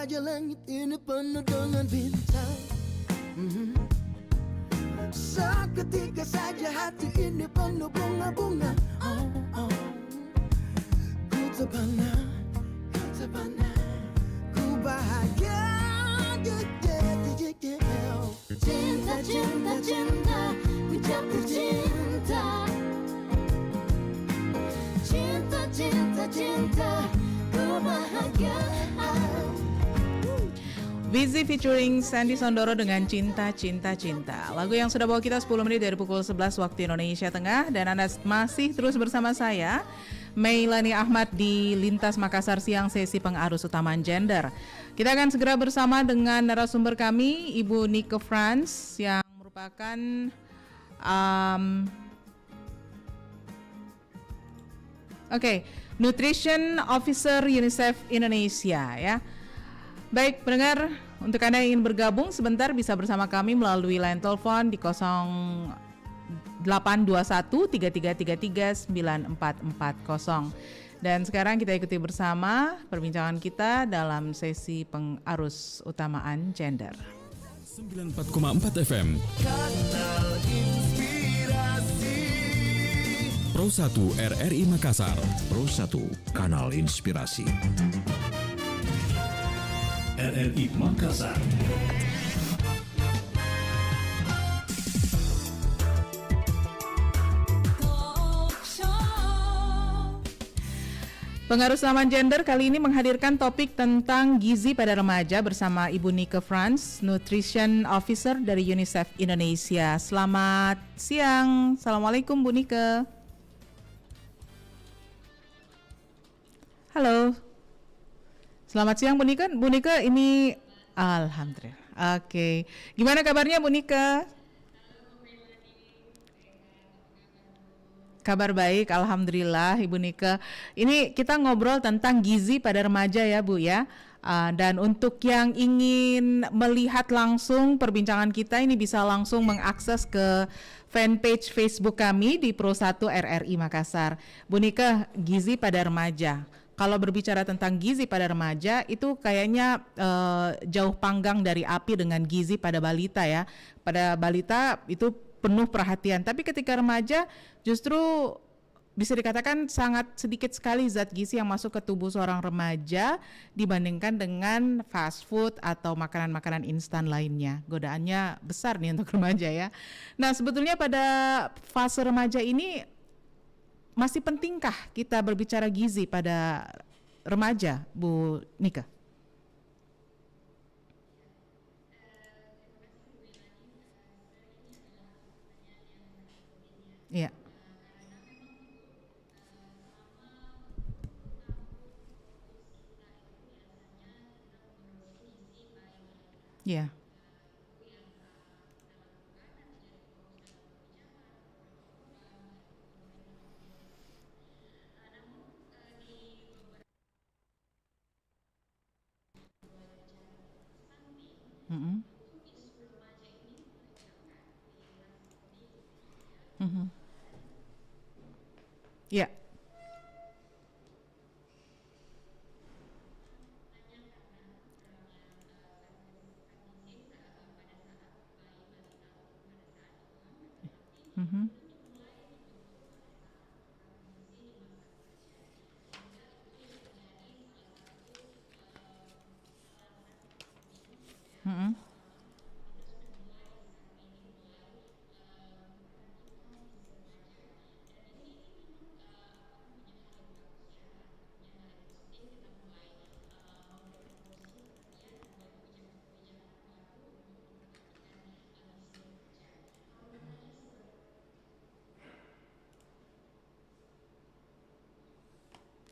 saja langit ini penuh dengan bintang. Seketika saja hati ini penuh bunga-bunga. Oh, oh. Ku terpana, ku bahagia. Cinta, cinta, cinta, ku jatuh cinta. Cinta, cinta, cinta, ku bahagia. Wizzy featuring Sandy Sondoro dengan Cinta, Cinta, Cinta. Lagu yang sudah bawa kita 10 menit dari pukul 11 waktu Indonesia Tengah. Dan Anda masih terus bersama saya, Meilani Ahmad di Lintas Makassar Siang sesi pengarus utamaan gender. Kita akan segera bersama dengan narasumber kami, Ibu Nike Frans, yang merupakan Nutrition Officer UNICEF Indonesia ya. Baik, pendengar, untuk Anda yang ingin bergabung sebentar bisa bersama kami melalui line telepon di 0821-3333-9440. Dan sekarang kita ikuti bersama perbincangan kita dalam sesi pengarus utamaan gender. 94,4 FM Kanal Inspirasi Pro 1 RRI Makassar. Pro 1 Kanal Inspirasi RRI Makassar. Pengarus utamaan gender kali ini menghadirkan topik tentang gizi pada remaja bersama Ibu Nike Frans, Nutrition Officer dari UNICEF Indonesia. Selamat siang. Assalamualaikum Bu Nike. Halo. Selamat siang Bu Nike. Bu Nike ini alhamdulillah. Oke. Gimana kabarnya Bu Nike? Kabar baik, alhamdulillah Ibu Nike. Ini kita ngobrol tentang gizi pada remaja ya Bu ya. Dan untuk yang ingin melihat langsung perbincangan kita ini bisa langsung mengakses ke fanpage Facebook kami di Pro 1 RRI Makassar. Bu Nike, gizi pada remaja. Kalau berbicara tentang gizi pada remaja itu kayaknya jauh panggang dari api dengan gizi pada balita ya. Pada balita itu penuh perhatian, tapi ketika remaja justru bisa dikatakan sangat sedikit sekali zat gizi yang masuk ke tubuh seorang remaja dibandingkan dengan fast food atau makanan-makanan instan lainnya. Godaannya besar nih untuk remaja ya. Nah, sebetulnya pada fase remaja ini masih pentingkah kita berbicara gizi pada remaja, Bu Nike? Iya. Iya. Mm-mm. Mhm. Iya. Mhm. Mhm.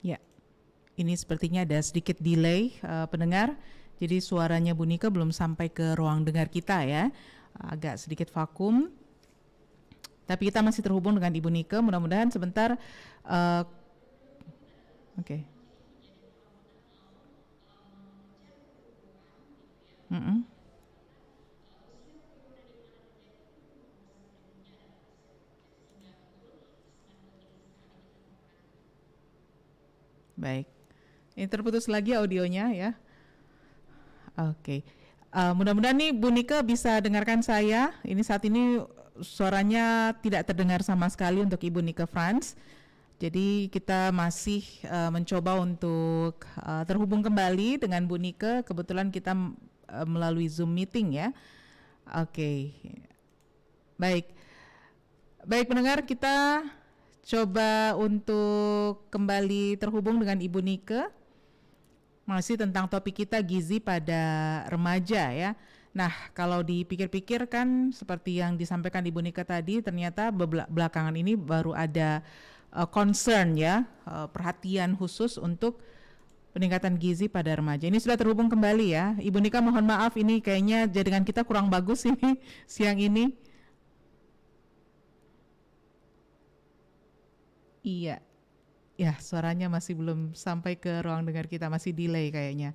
Ya, ini sepertinya ada sedikit delay pendengar. Jadi suaranya Bu Nike belum sampai ke ruang dengar kita ya. Agak sedikit vakum. Tapi kita masih terhubung dengan Ibu Nike. Mudah-mudahan sebentar. Oke. Mm-mm. Baik. Ini terputus lagi audionya ya. Oke. Mudah-mudahan nih Bu Nike bisa dengarkan saya. Ini saat ini suaranya tidak terdengar sama sekali untuk Ibu Nike Franz. Jadi kita masih mencoba untuk terhubung kembali dengan Bu Nike. Kebetulan kita melalui Zoom meeting ya. Oke. Baik. Baik pendengar, kita coba untuk kembali terhubung dengan Ibu Nike. Masih tentang topik kita gizi pada remaja ya. Nah, kalau dipikir-pikir kan seperti yang disampaikan Ibu Nike tadi, ternyata belakangan ini baru ada concern ya, perhatian khusus untuk peningkatan gizi pada remaja. Ini sudah terhubung kembali ya. Ibu Nike, mohon maaf ini kayaknya jaringan kita kurang bagus ini siang ini. Iya. Ya, suaranya masih belum sampai ke ruang dengar kita, masih delay kayaknya.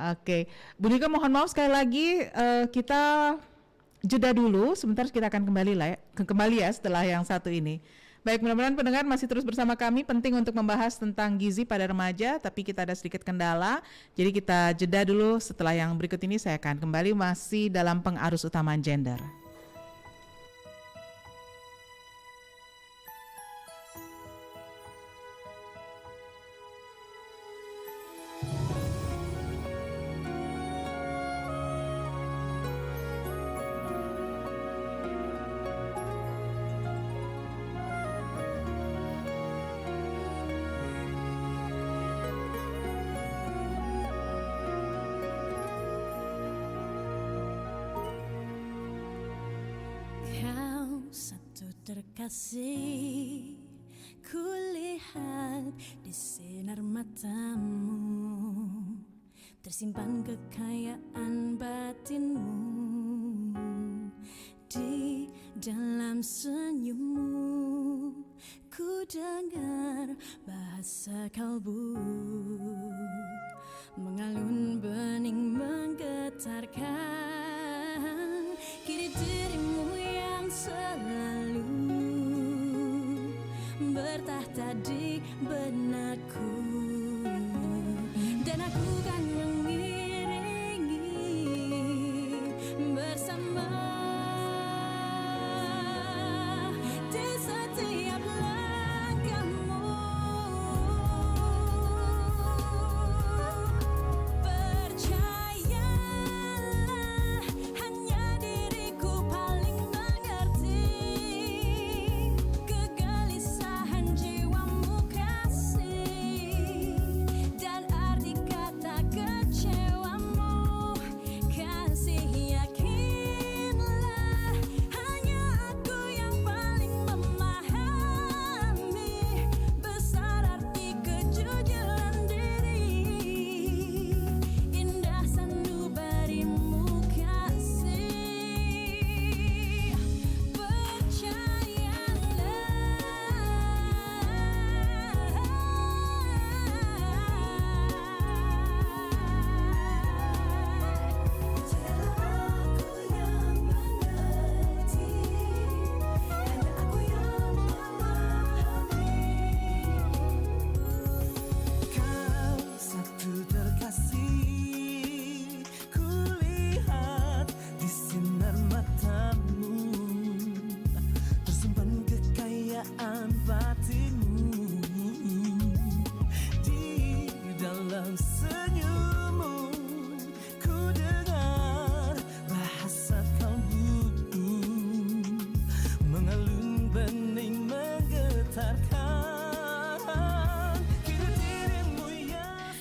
Oke, Bu Nike mohon maaf sekali lagi, kita jeda dulu, sebentar kita akan kembali ya setelah yang satu ini. Baik, mudah-mudahan pendengar masih terus bersama kami, penting untuk membahas tentang gizi pada remaja, tapi kita ada sedikit kendala, jadi kita jeda dulu. Setelah yang berikut ini saya akan kembali masih dalam pengarus utamaan gender. Terkasih, kulihat di sinar matamu tersimpan kekayaan batinmu, di dalam senyummu ku dengar bahasa kalbu mengalun bening menggetarkan. Kini dirimu yang selalu bertahta di benakku, dan aku kan mengiringi bersama di setiap langkahmu. Percayalah, hanya diriku paling mengerti kegelisahan jiwamu kasih, dan arti kata kecewamu kasih. Yakinlah, hanya aku yang paling memahami besar arti kejujuran diri, indah sanubarimu kasih. Kau satu terkasih, kulihat di sinar matamu tersimpan kekayaan batinmu, di dalam senyummu ku dengar bahasa kalbu mengalun bening menggetarkan. Kini dirimu yang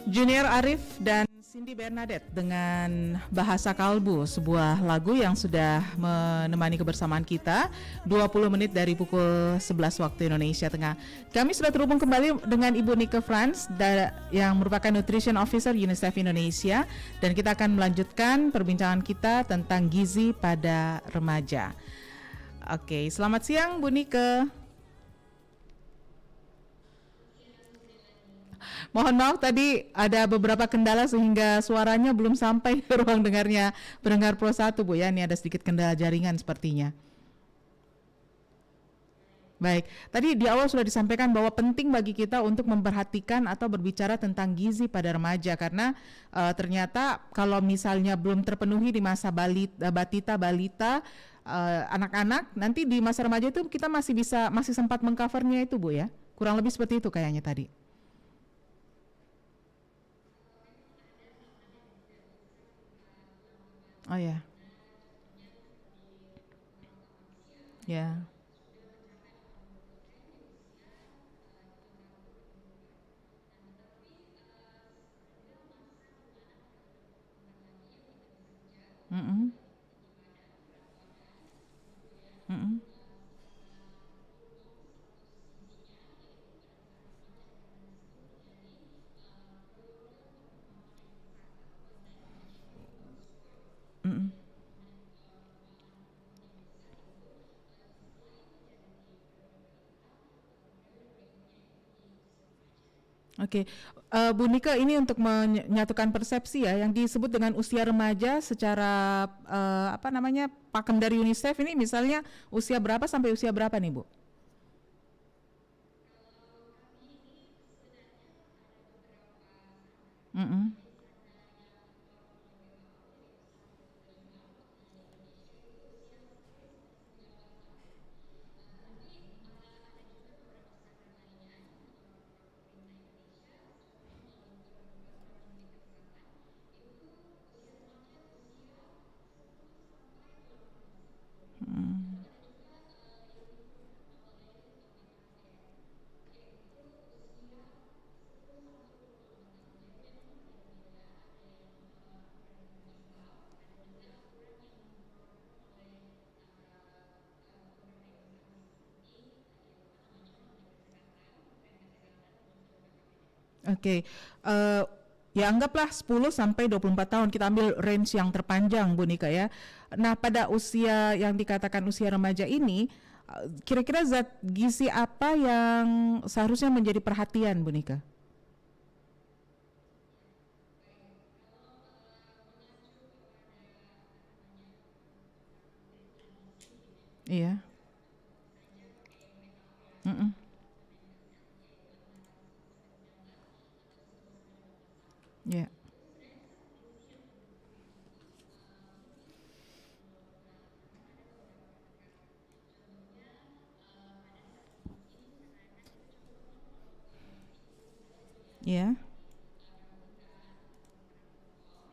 Junior Arif dan Cindy Bernadette dengan Bahasa Kalbu, sebuah lagu yang sudah menemani kebersamaan kita 20 menit dari pukul 11 waktu Indonesia Tengah. Kami sudah terhubung kembali dengan Ibu Nike Franz yang merupakan Nutrition Officer UNICEF Indonesia, dan kita akan melanjutkan perbincangan kita tentang gizi pada remaja. Oke, selamat siang Bu Nike. Mohon maaf tadi ada beberapa kendala sehingga suaranya belum sampai ke ruang dengarnya pendengar Pro 1 Bu ya. Ini ada sedikit kendala jaringan sepertinya. Baik, tadi di awal sudah disampaikan bahwa penting bagi kita untuk memperhatikan atau berbicara tentang gizi pada remaja karena ternyata kalau misalnya belum terpenuhi di masa batita, balita, anak-anak, nanti di masa remaja itu kita masih sempat mengcovernya itu Bu ya, kurang lebih seperti itu kayaknya tadi. Oh ya, ya, mm-mm, mm-mm. Mm-mm. Oke, Bu Nika ini untuk menyatukan persepsi ya, yang disebut dengan usia remaja secara apa namanya pakem dari UNICEF ini misalnya usia berapa sampai usia berapa nih Bu? Mm-mm. Oke, ya anggaplah 10 sampai 24 tahun, kita ambil range yang terpanjang Bu Nika ya. Nah pada usia yang dikatakan usia remaja ini, kira-kira zat gizi apa yang seharusnya menjadi perhatian Bu Nika? Iya, mm-mm. Iya, iya,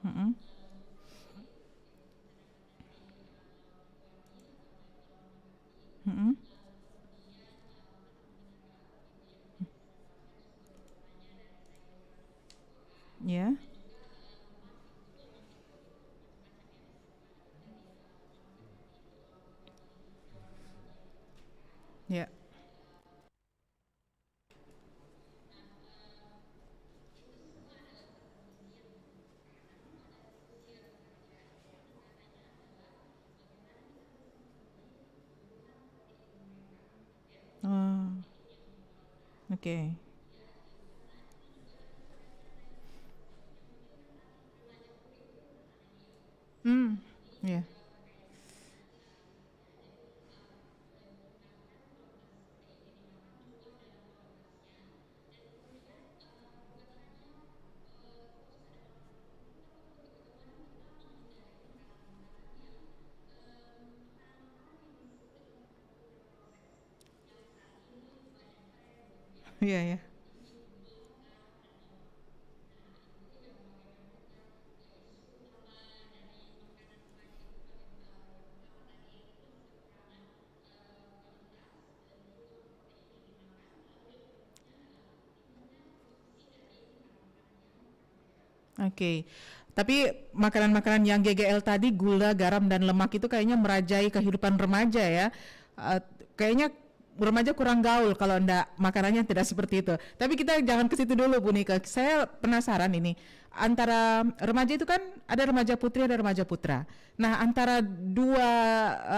mm-mm. Mm-mm. Iya, iya. Oh, oke. Hmm, iya, iya, iya. Oke, tapi makanan-makanan yang GGL tadi, gula, garam, dan lemak itu kayaknya merajai kehidupan remaja ya. Eh, Kayaknya remaja kurang gaul kalau enggak makanannya tidak seperti itu. Tapi kita jangan ke situ dulu Bu Nika. Saya penasaran ini, antara remaja itu kan ada remaja putri, ada remaja putra. Nah, antara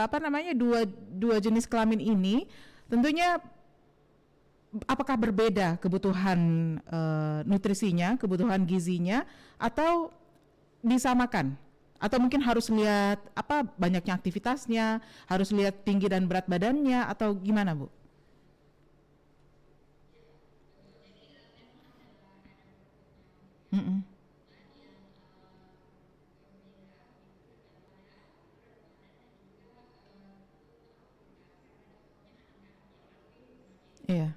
apa namanya dua jenis kelamin ini, tentunya apakah berbeda kebutuhan nutrisinya, kebutuhan gizinya, atau disamakan? Atau mungkin harus lihat apa banyaknya aktivitasnya, harus lihat tinggi dan berat badannya, atau gimana Bu? Iya.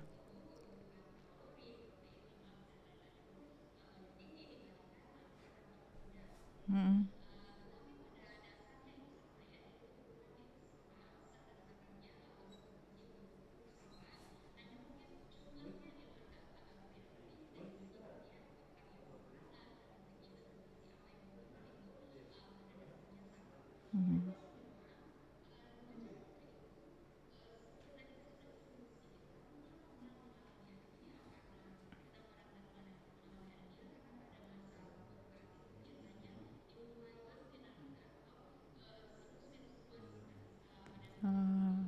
Mm-mm. Mhm.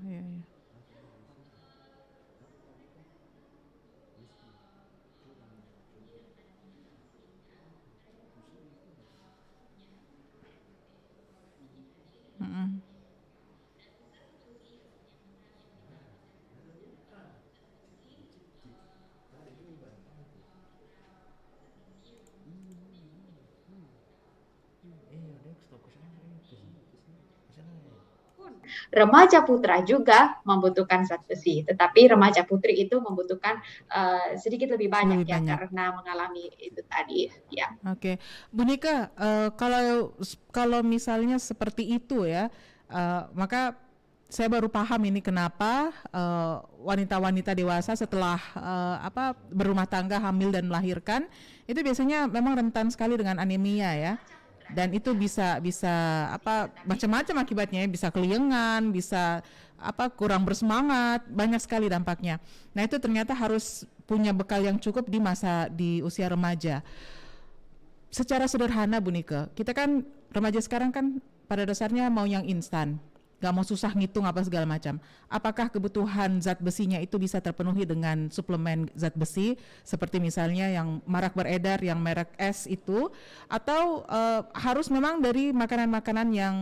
Iya, iya. Mm-mm. Remaja putra juga membutuhkan zat besi, tetapi remaja putri itu membutuhkan sedikit lebih banyak Lebih ya banyak. karena mengalami itu tadi ya. Oke, Bu Nika, kalau misalnya seperti itu ya, maka saya baru paham ini kenapa wanita-wanita dewasa setelah berumah tangga, hamil dan melahirkan itu biasanya memang rentan sekali dengan anemia ya. Dan itu bisa macam-macam akibatnya ya, bisa keliengan, bisa kurang bersemangat, banyak sekali dampaknya. Nah, itu ternyata harus punya bekal yang cukup di usia remaja. Secara sederhana Bu Nike, kita kan remaja sekarang kan pada dasarnya mau yang instan, gak mau susah ngitung apa segala macam. Apakah kebutuhan zat besinya itu bisa terpenuhi dengan suplemen zat besi seperti misalnya yang marak beredar yang merek S itu, atau harus memang dari makanan-makanan yang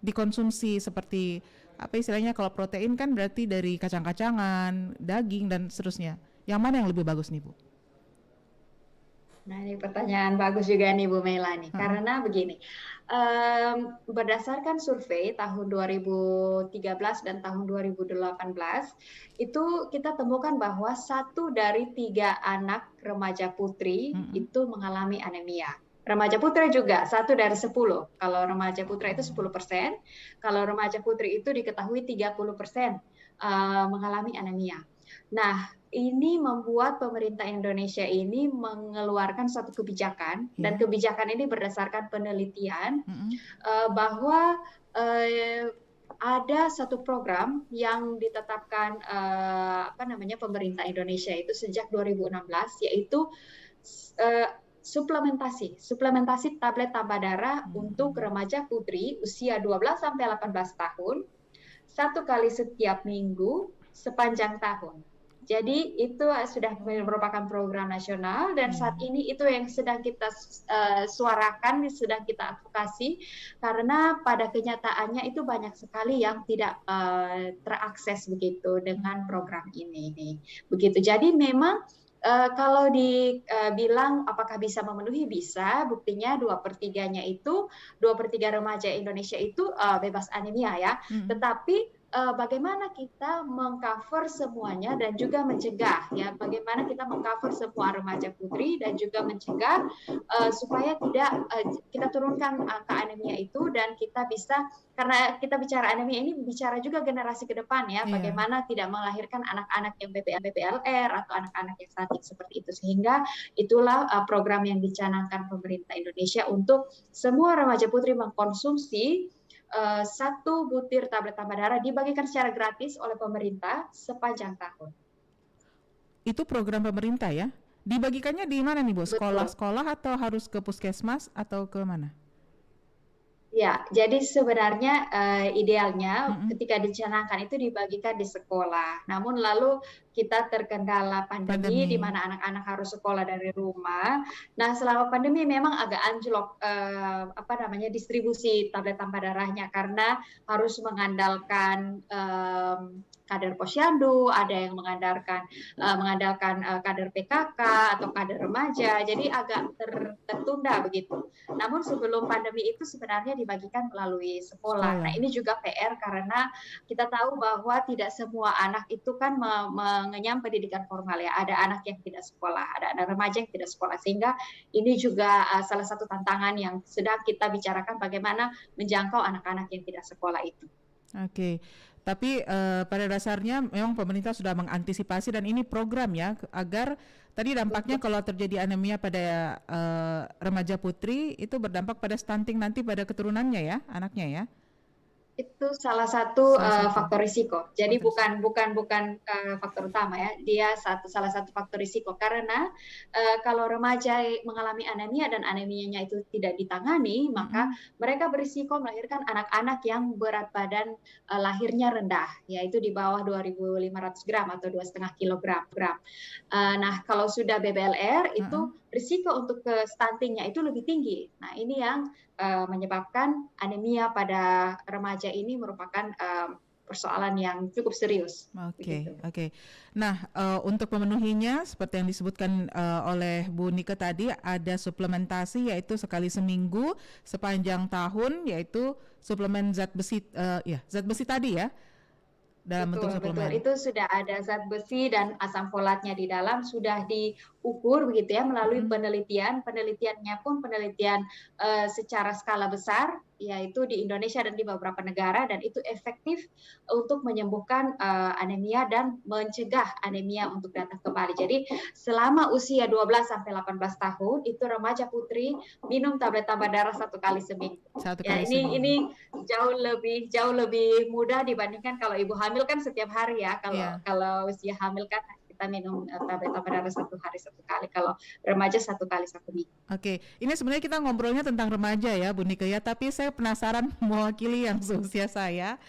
dikonsumsi seperti apa istilahnya, kalau protein kan berarti dari kacang-kacangan, daging dan seterusnya. Yang mana yang lebih bagus nih Bu? Nah, ini pertanyaan bagus juga nih Bu Melani. Heeh. Karena begini, berdasarkan survei tahun 2013 dan tahun 2018, itu kita temukan bahwa 1 dari 3 anak remaja putri itu mengalami anemia. Remaja putra juga 1 dari 10. Kalau remaja putra itu 10%, kalau remaja putri itu diketahui 30% mengalami anemia. Nah, ini membuat pemerintah Indonesia ini mengeluarkan suatu kebijakan, dan kebijakan ini berdasarkan penelitian bahwa ada satu program yang ditetapkan pemerintah Indonesia itu sejak 2016, yaitu suplementasi tablet tambah darah untuk remaja putri usia 12 sampai 18 tahun 1 kali setiap minggu sepanjang tahun. Jadi itu sudah merupakan program nasional, dan saat ini itu yang sedang kita suarakan, sedang kita advokasi, karena pada kenyataannya itu banyak sekali yang tidak terakses begitu dengan program ini. Begitu. Jadi memang kalau dibilang apakah bisa memenuhi, bisa. Buktinya 2/3-nya itu 2/3 remaja Indonesia itu bebas anemia ya. Tetapi bagaimana kita mengcover semuanya dan juga mencegah ya, bagaimana kita mengcover semua remaja putri dan juga mencegah supaya tidak kita turunkan angka anemia itu, dan kita bisa, karena kita bicara anemia ini bicara juga generasi ke depan ya, bagaimana tidak melahirkan anak-anak yang BPLR atau anak-anak yang stunting seperti itu, sehingga itulah program yang dicanangkan pemerintah Indonesia untuk semua remaja putri mengkonsumsi 1 butir tablet tambah darah, dibagikan secara gratis oleh pemerintah sepanjang tahun. Itu program pemerintah ya? Dibagikannya di mana nih Bu? Betul. Sekolah-sekolah atau harus ke puskesmas atau ke mana? Ya, jadi sebenarnya idealnya ketika dicanangkan itu dibagikan di sekolah. Namun lalu kita terkendala pandemi di mana anak-anak harus sekolah dari rumah. Nah, selama pandemi memang agak anjlok distribusi tablet tambah darahnya, karena harus mengandalkan kader posyandu, ada yang mengandalkan kader PKK atau kader remaja, jadi agak tertunda begitu. Namun sebelum pandemi itu sebenarnya dibagikan melalui sekolah. Nah, Sekolah. ini juga PR karena kita tahu bahwa tidak semua anak itu kan mengenyam pendidikan formal ya. Ada anak yang tidak sekolah, ada anak remaja yang tidak sekolah. Sehingga ini juga salah satu tantangan yang sedang kita bicarakan bagaimana menjangkau anak-anak yang tidak sekolah itu. Oke, tapi pada dasarnya memang pemerintah sudah mengantisipasi dan ini program ya agar tadi dampaknya kalau terjadi anemia pada remaja putri itu berdampak pada stunting nanti pada keturunannya ya, anaknya ya. Itu salah satu Salah satu faktor risiko. Jadi faktor. bukan faktor utama ya. Dia salah satu faktor risiko karena kalau remaja mengalami anemia dan anemianya itu tidak ditangani, maka mereka berisiko melahirkan anak-anak yang berat badan lahirnya rendah, yaitu di bawah 2.500 gram atau 2,5 kilogram. Nah, kalau sudah BBLR itu risiko untuk ke stuntingnya itu lebih tinggi. Nah, ini yang menyebabkan anemia pada remaja ini merupakan persoalan yang cukup serius. Oke, oke. Nah, untuk memenuhinya seperti yang disebutkan oleh Bu Nika tadi ada suplementasi yaitu sekali seminggu sepanjang tahun yaitu suplemen zat besi zat besi tadi ya dalam bentuk suplemen. Betul. Itu sudah ada zat besi dan asam folatnya di dalam, sudah diukur begitu ya melalui penelitian. Penelitiannya pun penelitian secara skala besar, yaitu di Indonesia dan di beberapa negara, dan itu efektif untuk menyembuhkan anemia dan mencegah anemia untuk datang kembali. Jadi selama usia 12 sampai 18 tahun itu remaja putri minum tablet tambah darah 1 kali seminggu. Ini jauh lebih mudah dibandingkan kalau ibu hamil kan setiap hari ya. Kalau usia hamil kan kita minum tablet tambah darah 1 hari 1 kali. Kalau remaja 1 kali 1 minggu. Oke, ini sebenarnya kita ngobrolnya tentang remaja ya Bu Nika ya, tapi saya penasaran mewakili yang seusia saya.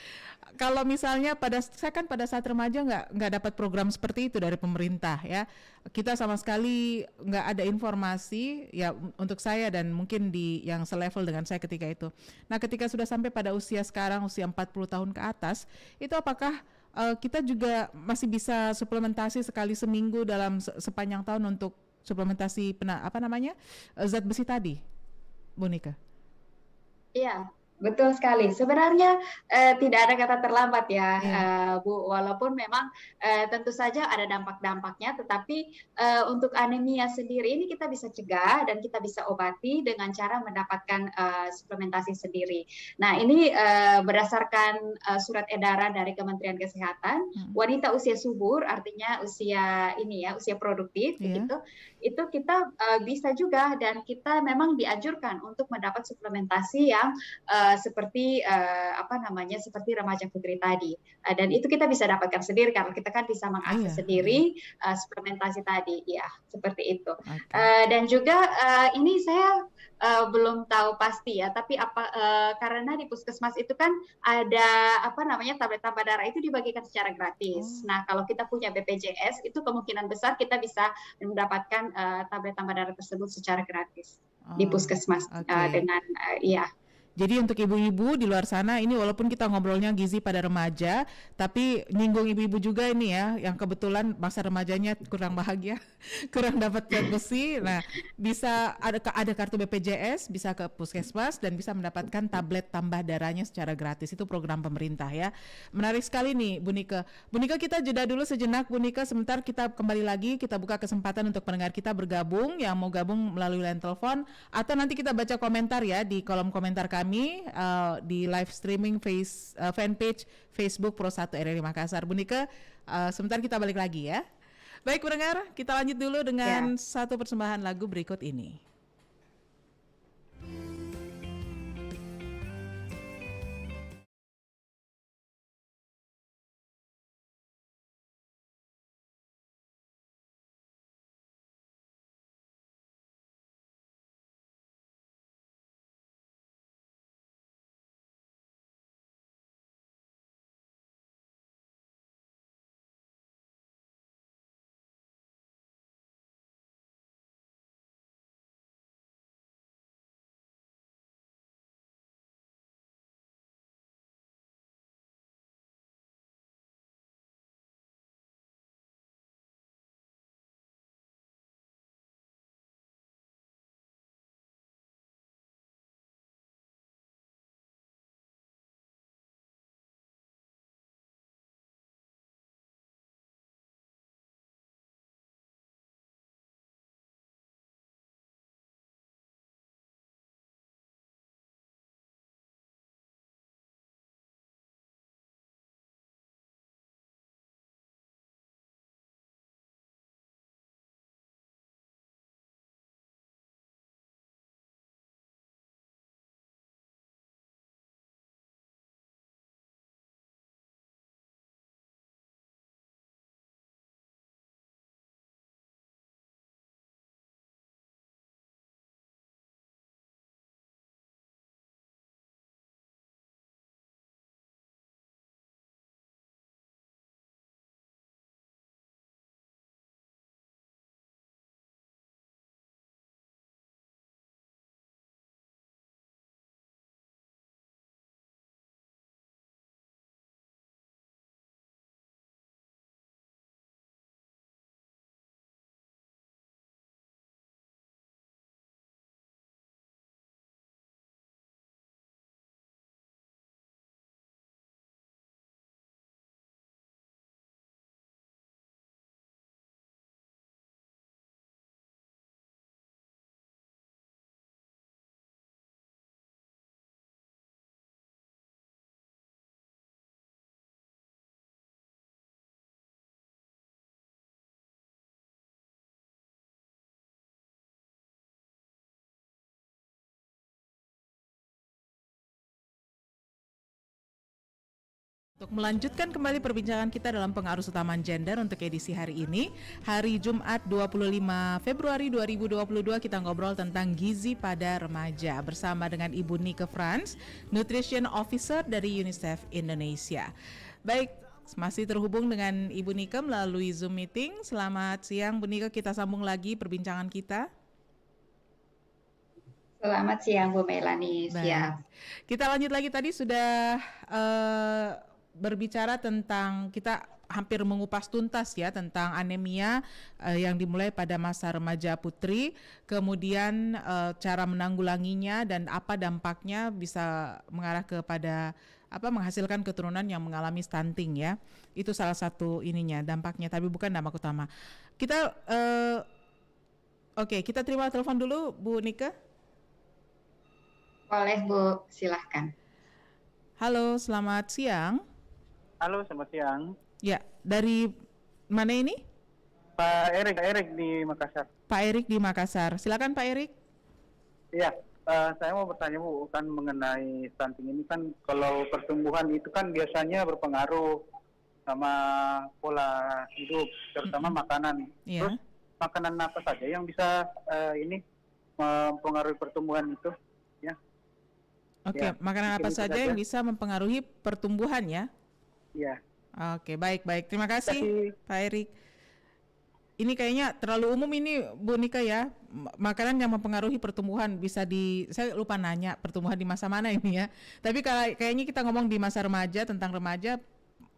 Kalau misalnya saya kan pada saat remaja nggak dapat program seperti itu dari pemerintah ya. Kita sama sekali nggak ada informasi ya untuk saya dan mungkin di yang selevel dengan saya ketika itu. Nah, ketika sudah sampai pada usia sekarang usia 40 tahun ke atas, itu apakah kita juga masih bisa suplementasi sekali seminggu dalam sepanjang tahun untuk suplementasi zat besi tadi, Bu Nika? Iya, betul sekali. Sebenarnya tidak ada kata terlambat ya, Bu. Walaupun memang tentu saja ada dampak-dampaknya, tetapi untuk anemia sendiri ini kita bisa cegah dan kita bisa obati dengan cara mendapatkan suplementasi sendiri. Nah, ini berdasarkan surat edaran dari Kementerian Kesehatan, wanita usia subur artinya usia produktif begitu. Itu kita bisa juga dan kita memang dianjurkan untuk mendapat suplementasi yang seperti seperti remaja putri tadi, dan itu kita bisa dapatkan sendiri karena kita kan bisa mengakses sendiri suplementasi tadi, ya seperti itu. Dan juga ini saya belum tahu pasti ya, tapi karena di puskesmas itu kan ada tablet tambah darah itu dibagikan secara gratis. Nah, kalau kita punya BPJS itu kemungkinan besar kita bisa mendapatkan tablet tambah darah tersebut secara gratis di puskesmas dengan Jadi untuk ibu-ibu di luar sana ini walaupun kita ngobrolnya gizi pada remaja, tapi nyinggung ibu-ibu juga ini ya, yang kebetulan masa remajanya kurang bahagia, kurang dapat zat besi. Nah, bisa ada kartu BPJS, bisa ke puskesmas dan bisa mendapatkan tablet tambah darahnya secara gratis. Itu program pemerintah ya. Menarik sekali nih Bu Nika. Bu Nika, kita jeda dulu sejenak Bu Nika, sebentar kita kembali lagi, kita buka kesempatan untuk pendengar kita bergabung, yang mau gabung melalui line telepon atau nanti kita baca komentar ya di kolom komentar kami di live streaming fanpage Facebook Pro 1 RRI Makassar. Bu Nika, sebentar kita balik lagi ya. Baik pendengar, kita lanjut dulu dengan satu persembahan lagu berikut ini. Untuk melanjutkan kembali perbincangan kita dalam pengarus utamaan gender untuk edisi hari ini, hari Jumat 25 Februari 2022, kita ngobrol tentang gizi pada remaja bersama dengan Ibu Nike Frans, Nutrition Officer dari UNICEF Indonesia. Baik, masih terhubung dengan Ibu Nike melalui Zoom meeting. Selamat siang Bu Nike, kita sambung lagi perbincangan kita. Selamat siang Bu Melani. Siap. Kita lanjut lagi, tadi sudah berbicara tentang, kita hampir mengupas tuntas ya tentang anemia yang dimulai pada masa remaja putri, kemudian cara menanggulanginya dan apa dampaknya bisa mengarah kepada menghasilkan keturunan yang mengalami stunting ya. Itu salah satu ininya, dampaknya, tapi bukan dampak utama. Kita kita terima telepon dulu Bu Nike. Boleh Bu, silahkan. Halo, selamat siang. Halo, selamat siang. Ya, dari mana ini? Pak Erik di Makassar. Pak Erik di Makassar. Silakan Pak Erik. Iya, saya mau bertanya Bu, kan mengenai stunting ini kan kalau pertumbuhan itu kan biasanya berpengaruh sama pola hidup, terutama makanan. Iya. Terus makanan apa saja yang bisa mempengaruhi pertumbuhan itu? Ya. Oke, Ya, makanan mungkin apa itu saja saja. yang bisa mempengaruhi pertumbuhan ya? Iya. Oke, baik. Terima kasih Terima kasih. Pak Erik. Ini kayaknya terlalu umum ini Bu Nike ya. Makanan yang mempengaruhi pertumbuhan saya lupa nanya pertumbuhan di masa mana ini ya. Tapi kayaknya kita ngomong di masa remaja, tentang remaja,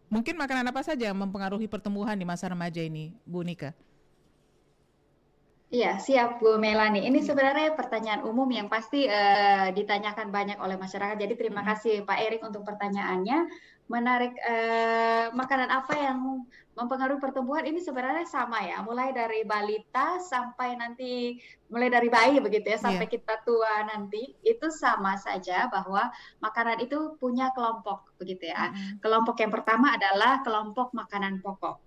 mungkin makanan apa saja yang mempengaruhi pertumbuhan di masa remaja ini, Bu Nike? Iya, siap Bu Melani. Ini sebenarnya pertanyaan umum yang pasti ditanyakan banyak oleh masyarakat. Jadi terima kasih Pak Erik untuk pertanyaannya. Menarik, makanan apa yang mempengaruhi pertumbuhan ini sebenarnya sama ya. Mulai dari balita sampai nanti, mulai dari bayi begitu ya, sampai kita tua nanti, itu sama saja bahwa makanan itu punya kelompok begitu ya. Kelompok yang pertama adalah kelompok makanan pokok.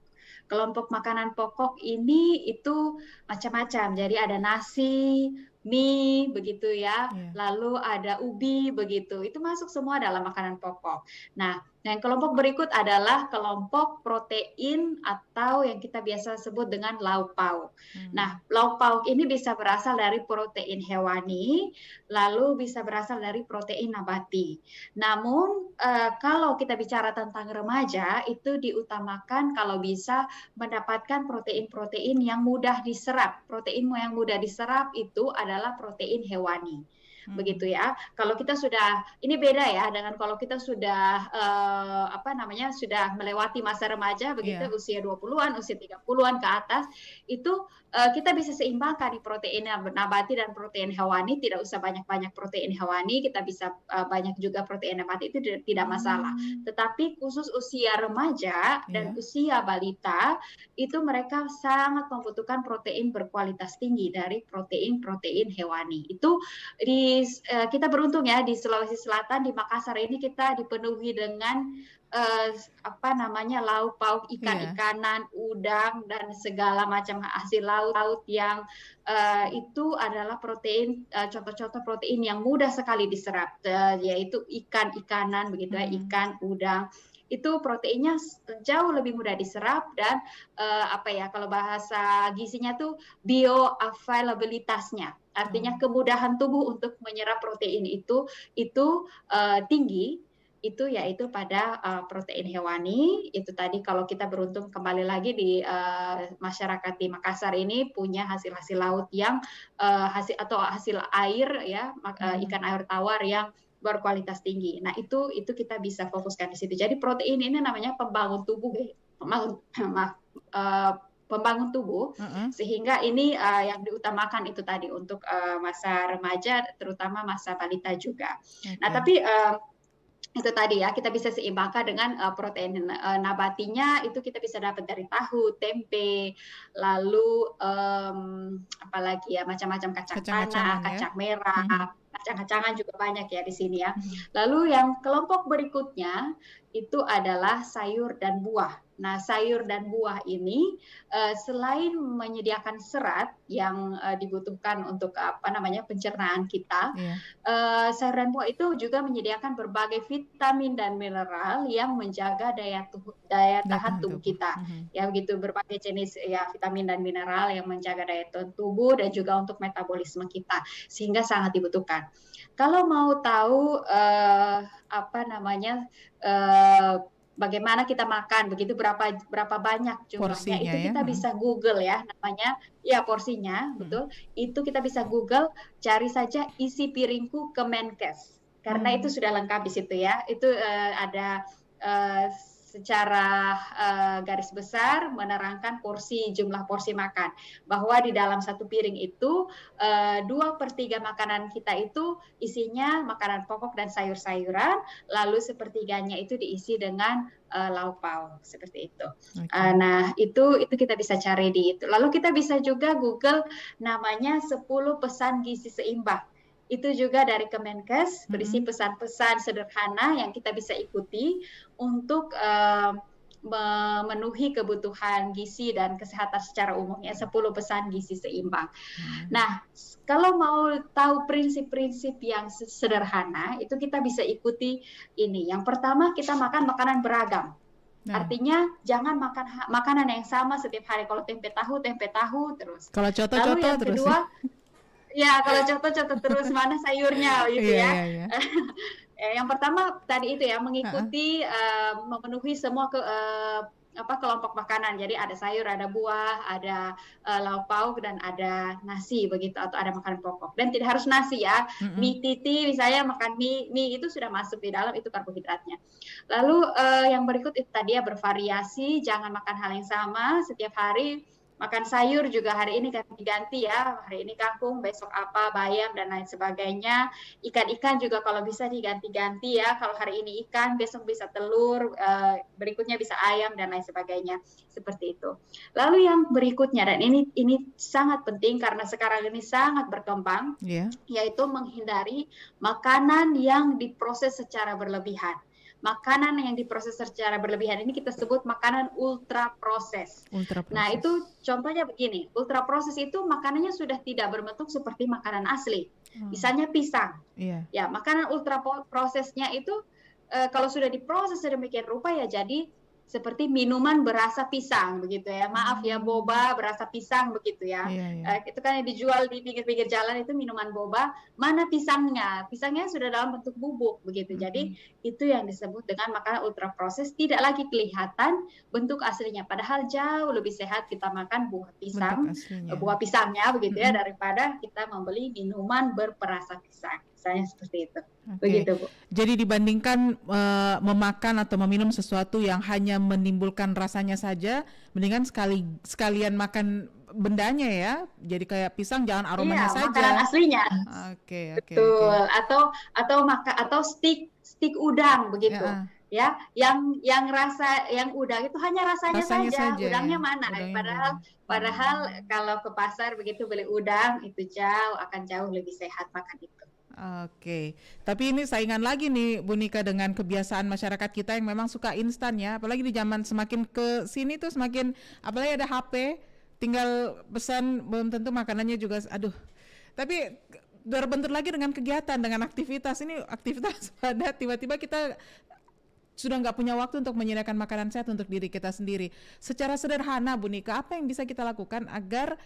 Kelompok makanan pokok ini itu macam-macam. Jadi ada nasi, mie begitu ya. Lalu ada ubi begitu. Itu masuk semua dalam makanan pokok. Nah, yang kelompok berikut adalah kelompok protein atau yang kita biasa sebut dengan lauk pauk. Nah, lauk pauk ini bisa berasal dari protein hewani, lalu bisa berasal dari protein nabati. Namun kalau kita bicara tentang remaja, itu diutamakan kalau bisa mendapatkan protein-protein yang mudah diserap. Protein yang mudah diserap itu adalah protein hewani. Begitu ya. Kalau kita sudah, ini beda ya dengan kalau kita sudah sudah melewati masa remaja begitu, usia 20-an, usia 30-an ke atas, itu kita bisa seimbangkan di protein nabati dan protein hewani. Tidak usah banyak-banyak protein hewani, kita bisa banyak juga protein nabati, itu tidak masalah. Tetapi khusus usia remaja dan usia balita, itu mereka sangat membutuhkan protein berkualitas tinggi dari protein-protein hewani. Itu kita beruntung ya di Sulawesi Selatan, di Makassar ini kita dipenuhi dengan lauk pauk, ikan-ikanan, udang dan segala macam hasil laut yang itu adalah protein, contoh-contoh protein yang mudah sekali diserap, yaitu ikan-ikanan begitu ya, ikan, udang. Itu proteinnya jauh lebih mudah diserap dan kalau bahasa gizinya tuh bioavailabilitasnya, artinya kemudahan tubuh untuk menyerap protein itu tinggi. Itu yaitu pada protein hewani. Itu tadi kalau kita beruntung kembali lagi di masyarakat di Makassar ini punya hasil-hasil laut yang hasil air ya, ikan air tawar yang berkualitas tinggi. Nah, itu kita bisa fokuskan di situ. Jadi protein ini namanya pembangun tubuh, pembangun tubuh, sehingga ini yang diutamakan itu tadi untuk masa remaja, terutama masa balita juga. Nah, tapi itu tadi ya, kita bisa seimbangkan dengan protein nabatinya, itu kita bisa dapat dari tahu, tempe, lalu apalagi ya, macam-macam kacang tanah, kacang merah, kacang-kacangan juga banyak ya di sini ya. Lalu yang kelompok berikutnya itu adalah sayur dan buah. Nah, sayur dan buah ini selain menyediakan serat yang dibutuhkan untuk pencernaan kita, Iya. sayur dan buah itu juga menyediakan berbagai vitamin dan mineral yang menjaga daya tahan tubuh kita. Ya begitu, berbagai jenis ya vitamin dan mineral yang menjaga daya tahan tubuh dan juga untuk metabolisme kita, sehingga sangat dibutuhkan. Kalau mau tahu bagaimana kita makan, begitu berapa banyak jumlahnya, Porsinya itu ya. kita bisa Google ya, namanya ya porsinya, betul. Itu kita bisa Google, cari saja isi piringku Kemenkes, karena itu sudah lengkap di situ ya. Itu ada secara garis besar menerangkan jumlah porsi makan, bahwa di dalam satu piring itu 2/3 makanan kita itu isinya makanan pokok dan sayur-sayuran, lalu sepertiganya itu diisi dengan lauk pauk seperti itu. Nah itu kita bisa cari di itu. Lalu kita bisa juga Google namanya 10 pesan gizi seimbang. Itu juga dari Kemenkes, berisi pesan-pesan sederhana yang kita bisa ikuti untuk memenuhi kebutuhan gizi dan kesehatan secara umumnya, 10 pesan gizi seimbang. Nah, kalau mau tahu prinsip-prinsip yang sederhana, itu kita bisa ikuti ini. Yang pertama, kita makan makanan beragam. Artinya jangan makan makanan yang sama setiap hari. Kalau tempe tahu terus. Kalau coto-coto Lalu yang terus. kedua, ya kalau coto terus, mana sayurnya gitu ya. Iya. Yang pertama tadi itu ya, mengikuti memenuhi semua kelompok makanan. Jadi ada sayur, ada buah, ada lauk pauk, dan ada nasi begitu, atau ada makanan pokok. Dan tidak harus nasi ya. Mie titi misalnya, makan mie itu sudah masuk di dalam, itu karbohidratnya. Lalu yang berikut itu tadi ya, bervariasi, jangan makan hal yang sama setiap hari. Makan sayur juga hari ini ganti-ganti ya, hari ini kangkung, besok apa, bayam, dan lain sebagainya. Ikan juga kalau bisa diganti-ganti ya, kalau hari ini ikan, besok bisa telur, berikutnya bisa ayam, dan lain sebagainya. Seperti itu. Lalu yang berikutnya, dan ini sangat penting karena sekarang ini sangat berkembang, yaitu menghindari makanan yang diproses secara berlebihan. Makanan yang diproses secara berlebihan ini kita sebut makanan ultra proses. Nah, itu contohnya begini, ultra proses itu makanannya sudah tidak berbentuk seperti makanan asli. Misalnya pisang. Ya, makanan ultra prosesnya itu kalau sudah diproses sedemikian rupa ya jadi seperti minuman berasa pisang begitu ya. Maaf ya, boba berasa pisang begitu ya. Itu kan yang dijual di pinggir-pinggir jalan itu minuman boba, mana pisangnya? Pisangnya sudah dalam bentuk bubuk begitu. Jadi itu yang disebut dengan makanan ultra proses, tidak lagi kelihatan bentuk aslinya. Padahal jauh lebih sehat kita makan buah pisangnya begitu ya, daripada kita membeli minuman berperasa pisang. Misalnya seperti itu. Begitu, Bu. Jadi dibandingkan memakan atau meminum sesuatu yang hanya menimbulkan rasanya saja, mendingan sekalian makan bendanya ya. Jadi kayak pisang jangan aromanya saja. Makanan aslinya. Betul. Atau stik udang begitu. Ya, yang udang itu hanya rasanya saja. Udangnya mana? Padahal kalau ke pasar begitu beli udang itu akan jauh lebih sehat makan itu. Tapi ini saingan lagi nih Bu Nika dengan kebiasaan masyarakat kita yang memang suka instan ya, apalagi di zaman semakin ke sini tuh semakin, apalagi ada HP, tinggal pesan, belum tentu makanannya juga, tapi berbentur lagi dengan kegiatan, dengan aktivitas padat, tiba-tiba kita sudah nggak punya waktu untuk menyediakan makanan sehat untuk diri kita sendiri. Secara sederhana Bu Nika, apa yang bisa kita lakukan agar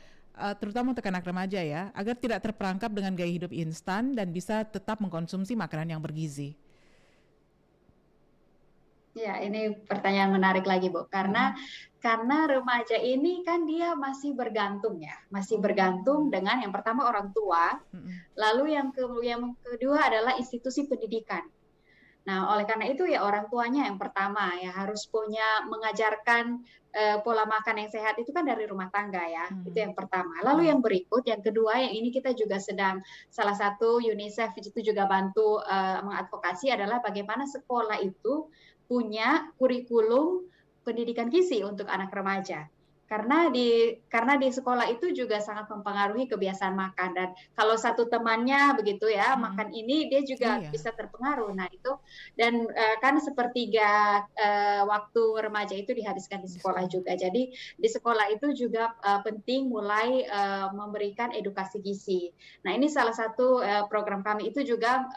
terutama untuk anak remaja ya, agar tidak terperangkap dengan gaya hidup instan dan bisa tetap mengkonsumsi makanan yang bergizi? Ya, ini pertanyaan menarik lagi, Bu. Karena remaja ini kan dia masih bergantung ya, masih bergantung dengan yang pertama orang tua, lalu yang kedua adalah institusi pendidikan. Nah, oleh karena itu ya orang tuanya yang pertama ya harus mengajarkan pola makan yang sehat itu kan dari rumah tangga ya, itu yang pertama. Lalu yang berikut, yang kedua, yang ini kita juga sedang, salah satu UNICEF itu juga bantu mengadvokasi adalah bagaimana sekolah itu punya kurikulum pendidikan gizi untuk anak remaja. karena di sekolah itu juga sangat mempengaruhi kebiasaan makan, dan kalau satu temannya begitu ya makan ini, dia juga Iya. bisa terpengaruh. Nah itu, dan kan sepertiga waktu remaja itu dihabiskan di sekolah juga. Jadi di sekolah itu juga penting mulai memberikan edukasi gizi. Nah ini salah satu program kami itu juga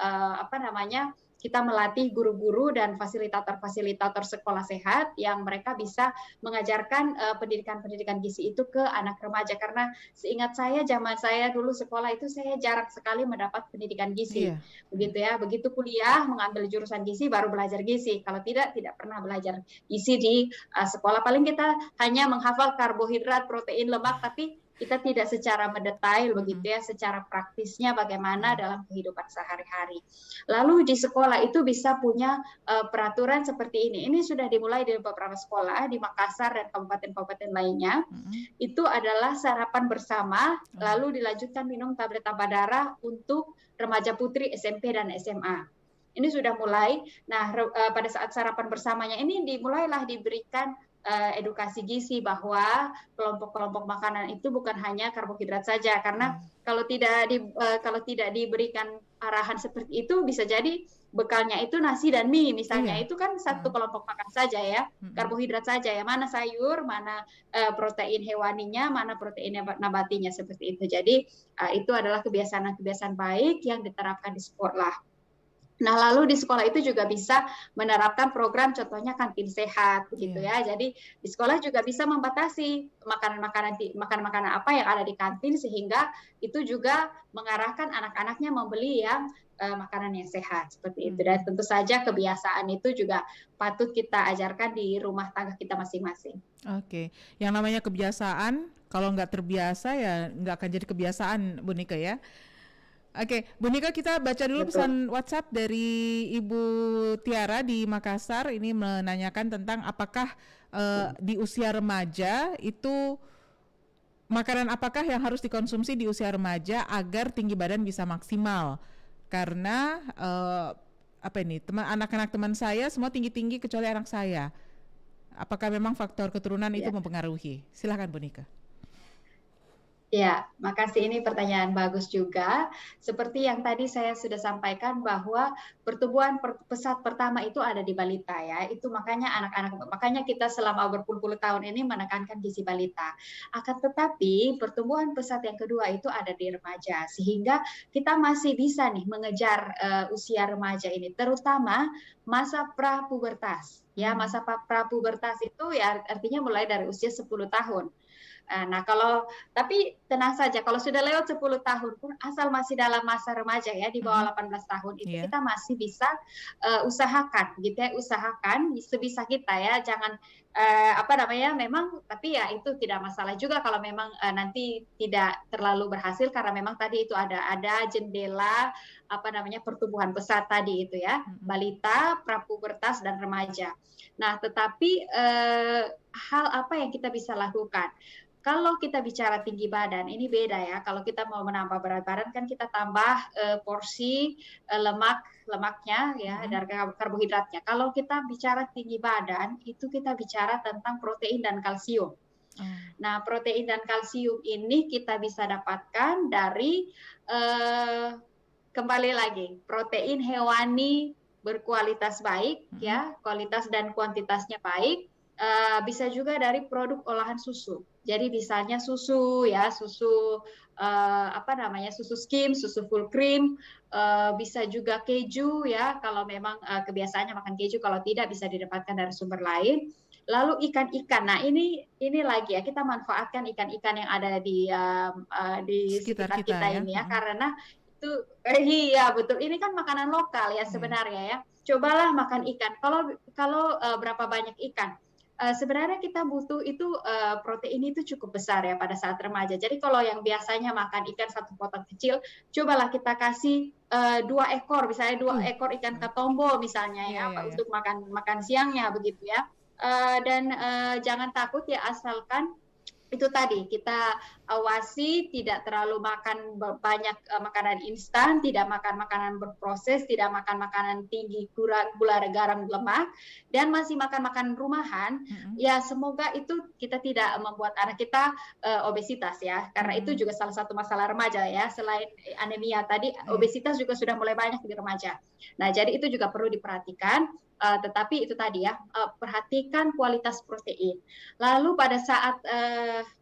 kita melatih guru-guru dan fasilitator-fasilitator sekolah sehat yang mereka bisa mengajarkan pendidikan-pendidikan gizi itu ke anak remaja, karena seingat saya zaman saya dulu sekolah itu saya jarang sekali mendapat pendidikan gizi. Iya. Begitu ya, begitu kuliah mengambil jurusan gizi baru belajar gizi. Kalau tidak pernah belajar gizi di sekolah. Paling kita hanya menghafal karbohidrat, protein, lemak, tapi kita tidak secara mendetail begitu ya, secara praktisnya bagaimana dalam kehidupan sehari-hari. Lalu di sekolah itu bisa punya peraturan seperti ini. Ini sudah dimulai di beberapa sekolah di Makassar dan kabupaten-kabupaten lainnya. Itu adalah sarapan bersama, lalu dilanjutkan minum tablet tambah darah untuk remaja putri SMP dan SMA. Ini sudah mulai. Nah, pada saat sarapan bersamanya ini dimulailah diberikan edukasi gizi, bahwa kelompok-kelompok makanan itu bukan hanya karbohidrat saja, karena kalau tidak diberikan arahan seperti itu, bisa jadi bekalnya itu nasi dan mie misalnya, itu kan satu kelompok makan saja ya, karbohidrat saja ya, mana sayur, mana protein hewaninya, mana protein nabatinya, seperti itu. Jadi itu adalah kebiasaan-kebiasaan baik yang diterapkan di sekolah. Nah, lalu di sekolah itu juga bisa menerapkan program, contohnya kantin sehat, begitu ya. Jadi di sekolah juga bisa membatasi makanan-makanan apa yang ada di kantin, sehingga itu juga mengarahkan anak-anaknya membeli yang makanan yang sehat, seperti itu. Dan tentu saja kebiasaan itu juga patut kita ajarkan di rumah tangga kita masing-masing. Oke, yang namanya kebiasaan, kalau nggak terbiasa ya nggak akan jadi kebiasaan, Bu Nika ya. Oke, Bu Nika, kita baca dulu pesan WhatsApp dari Ibu Tiara di Makassar. Ini menanyakan tentang apakah di usia remaja itu makanan apakah yang harus dikonsumsi di usia remaja agar tinggi badan bisa maksimal. Karena anak-anak teman saya semua tinggi-tinggi kecuali anak saya. Apakah memang faktor keturunan itu mempengaruhi? Silakan Bu Nika. Ya, makasih, ini pertanyaan bagus juga. Seperti yang tadi saya sudah sampaikan, bahwa pertumbuhan pesat pertama itu ada di balita ya. Itu makanya kita selama berpuluh-puluh tahun ini menekankan gizi balita. Akan tetapi pertumbuhan pesat yang kedua itu ada di remaja, sehingga kita masih bisa nih mengejar usia remaja ini, terutama masa prapubertas. Ya, masa prapubertas itu ya artinya mulai dari usia 10 tahun. Nah, tapi tenang saja, kalau sudah lewat 10 tahun pun, asal masih dalam masa remaja ya, di bawah 18 tahun itu kita masih bisa usahakan gitu ya, usahakan sebisa kita ya, jangan memang, tapi ya itu tidak masalah juga kalau memang nanti tidak terlalu berhasil, karena memang tadi itu ada jendela pertumbuhan pesat tadi itu ya, balita, prapubertas dan remaja. Nah, tetapi hal apa yang kita bisa lakukan? Kalau kita bicara tinggi badan, ini beda ya. Kalau kita mau menambah berat badan kan kita tambah porsi lemaknya ya, dari karbohidratnya. Kalau kita bicara tinggi badan, itu kita bicara tentang protein dan kalsium. Nah, protein dan kalsium ini kita bisa dapatkan dari kembali lagi, protein hewani berkualitas baik ya, kualitas dan kuantitasnya baik. Bisa juga dari produk olahan susu. Jadi misalnya susu ya, susu skim, susu full cream, bisa juga keju ya, kalau memang kebiasaannya makan keju, kalau tidak bisa didapatkan dari sumber lain. Lalu ikan-ikan. Nah, ini lagi ya, kita manfaatkan ikan-ikan yang ada di sekitar kita ya. ini ya, karena itu iya betul. Ini kan makanan lokal ya sebenarnya ya. Cobalah makan ikan. Kalau berapa banyak ikan? Sebenarnya kita butuh itu protein itu cukup besar ya pada saat remaja. Jadi kalau yang biasanya makan ikan satu potong kecil, cobalah kita kasih 2 ekor, misalnya 2 ekor ikan katombo misalnya ya, untuk makan siangnya begitu ya. Dan jangan takut ya, asalkan itu tadi kita awasi tidak terlalu makan banyak makanan instan, tidak makan makanan berproses, tidak makan makanan tinggi gula, garam, lemak, dan masih makan makanan rumahan. Ya semoga itu kita tidak membuat anak kita obesitas ya, karena itu juga salah satu masalah remaja ya. Selain anemia tadi, obesitas juga sudah mulai banyak di remaja. Nah jadi itu juga perlu diperhatikan. Tetapi itu tadi ya, perhatikan kualitas protein. Lalu pada saat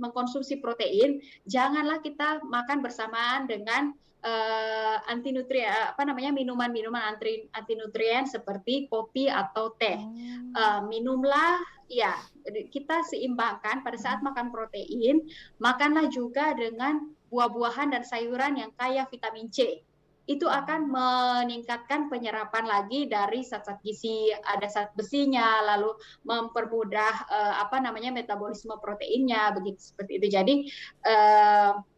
mengkonsumsi protein, janganlah kita makan bersamaan dengan minuman-minuman antinutrien seperti kopi atau teh. Minumlah, ya kita seimbangkan pada saat makan protein, makanlah juga dengan buah-buahan dan sayuran yang kaya vitamin C. Itu akan meningkatkan penyerapan lagi dari zat-zat gizi, ada zat besinya, lalu mempermudah metabolisme proteinnya, begitu seperti itu. Jadi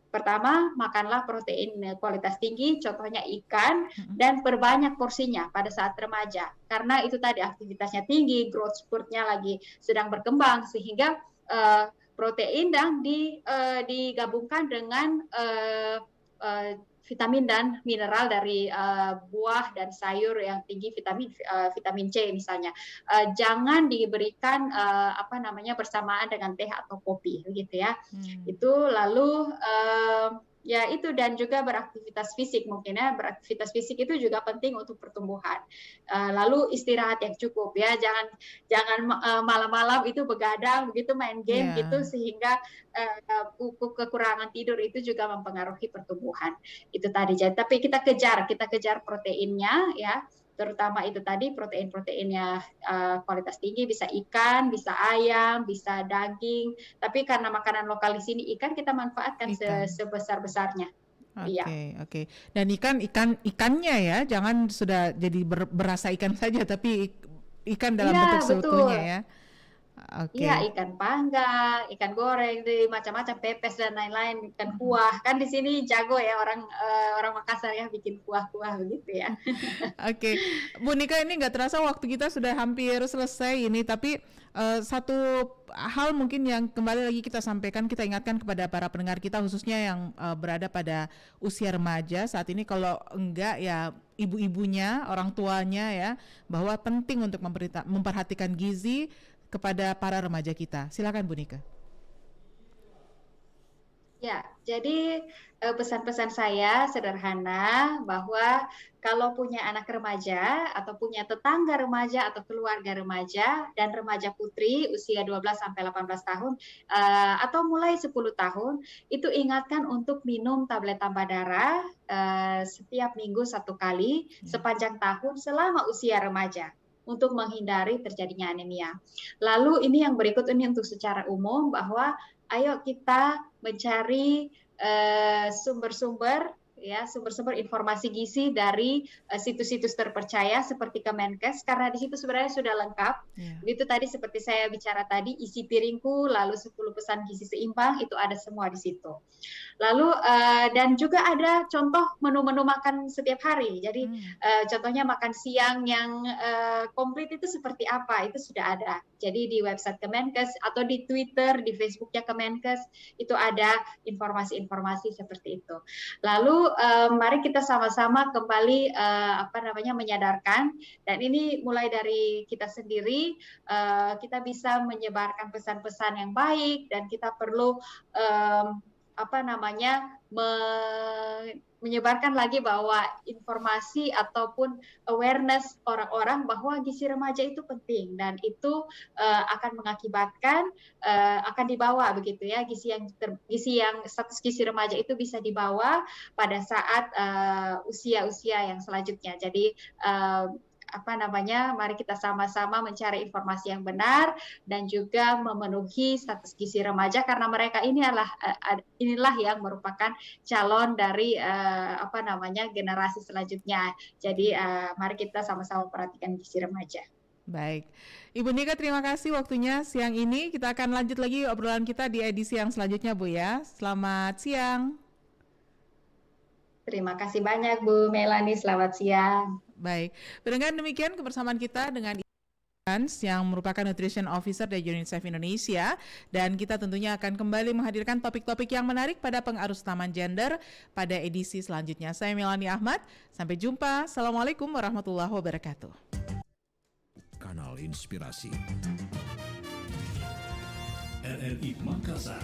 pertama makanlah protein kualitas tinggi, contohnya ikan, dan perbanyak porsinya pada saat remaja, karena itu tadi aktivitasnya tinggi, growth spurtnya lagi sedang berkembang, sehingga protein dan digabungkan dengan vitamin dan mineral dari buah dan sayur yang tinggi vitamin C misalnya. Jangan diberikan bersamaan dengan teh atau kopi begitu ya. Itu lalu ya itu, dan juga beraktivitas fisik mungkin ya. Beraktivitas fisik itu juga penting untuk pertumbuhan. Lalu istirahat yang cukup ya. Jangan malam-malam itu begadang begitu, main game gitu, sehingga kekurangan tidur itu juga mempengaruhi pertumbuhan. Itu tadi. Tapi kita kejar proteinnya ya. Terutama itu tadi protein-proteinnya kualitas tinggi, bisa ikan, bisa ayam, bisa daging. Tapi karena makanan lokal di sini ikan, kita manfaatkan sebesar-besarnya. Oke. Dan ikannya ya, jangan sudah jadi berasa ikan saja, tapi ikan dalam bentuk seutuhnya ya. Iya, ikan panggang, ikan goreng, macam-macam, pepes dan lain-lain, ikan kuah. Kan di sini jago ya orang Makassar ya bikin kuah-kuah begitu ya. Oke, Bu Nika, ini nggak terasa waktu kita sudah hampir selesai ini, tapi satu hal mungkin yang kembali lagi kita sampaikan, kita ingatkan kepada para pendengar kita khususnya yang berada pada usia remaja saat ini, kalau enggak ya ibu-ibunya, orang tuanya ya, bahwa penting untuk memperhatikan gizi kepada para remaja kita. Silakan Bu Nika. Ya, jadi pesan-pesan saya sederhana, bahwa kalau punya anak remaja atau punya tetangga remaja atau keluarga remaja dan remaja putri usia 12 sampai 18 tahun atau mulai 10 tahun, itu ingatkan untuk minum tablet tambah darah setiap minggu 1 kali sepanjang tahun selama usia remaja, untuk menghindari terjadinya anemia. Lalu ini yang berikut ini untuk secara umum, bahwa ayo kita mencari sumber-sumber informasi gizi dari situs-situs terpercaya seperti Kemenkes, karena di situ sebenarnya sudah lengkap. Itu tadi seperti saya bicara tadi, isi piringku, lalu 10 pesan gizi seimbang, itu ada semua di situ. Lalu dan juga ada contoh menu-menu makan setiap hari. Jadi contohnya makan siang yang komplit itu seperti apa, itu sudah ada. Jadi di website Kemenkes atau di Twitter, di Facebooknya Kemenkes, itu ada informasi-informasi seperti itu. Lalu mari kita sama-sama kembali menyadarkan, dan ini mulai dari kita sendiri, kita bisa menyebarkan pesan-pesan yang baik, dan kita perlu menyebarkan lagi bahwa informasi ataupun awareness orang-orang bahwa gizi remaja itu penting, dan itu akan mengakibatkan akan dibawa begitu ya, gizi yang status gizi remaja itu bisa dibawa pada saat usia-usia yang selanjutnya. Jadi mari kita sama-sama mencari informasi yang benar dan juga memenuhi status gizi remaja, karena mereka inilah yang merupakan calon dari generasi selanjutnya. Jadi mari kita sama-sama perhatikan gizi remaja. Baik, Ibu Nika, terima kasih waktunya siang ini. Kita akan lanjut lagi obrolan kita di edisi yang selanjutnya, Bu ya. Selamat siang. Terima kasih banyak Bu Melani, selamat siang. Baik, dengan demikian kebersamaan kita dengan yang merupakan Nutrition Officer dari UNICEF Indonesia, dan kita tentunya akan kembali menghadirkan topik-topik yang menarik pada pengaruh utama gender pada edisi selanjutnya. Saya Melanie Ahmad, sampai jumpa. Assalamualaikum warahmatullahi wabarakatuh. Kanal Inspirasi. RRI Makassar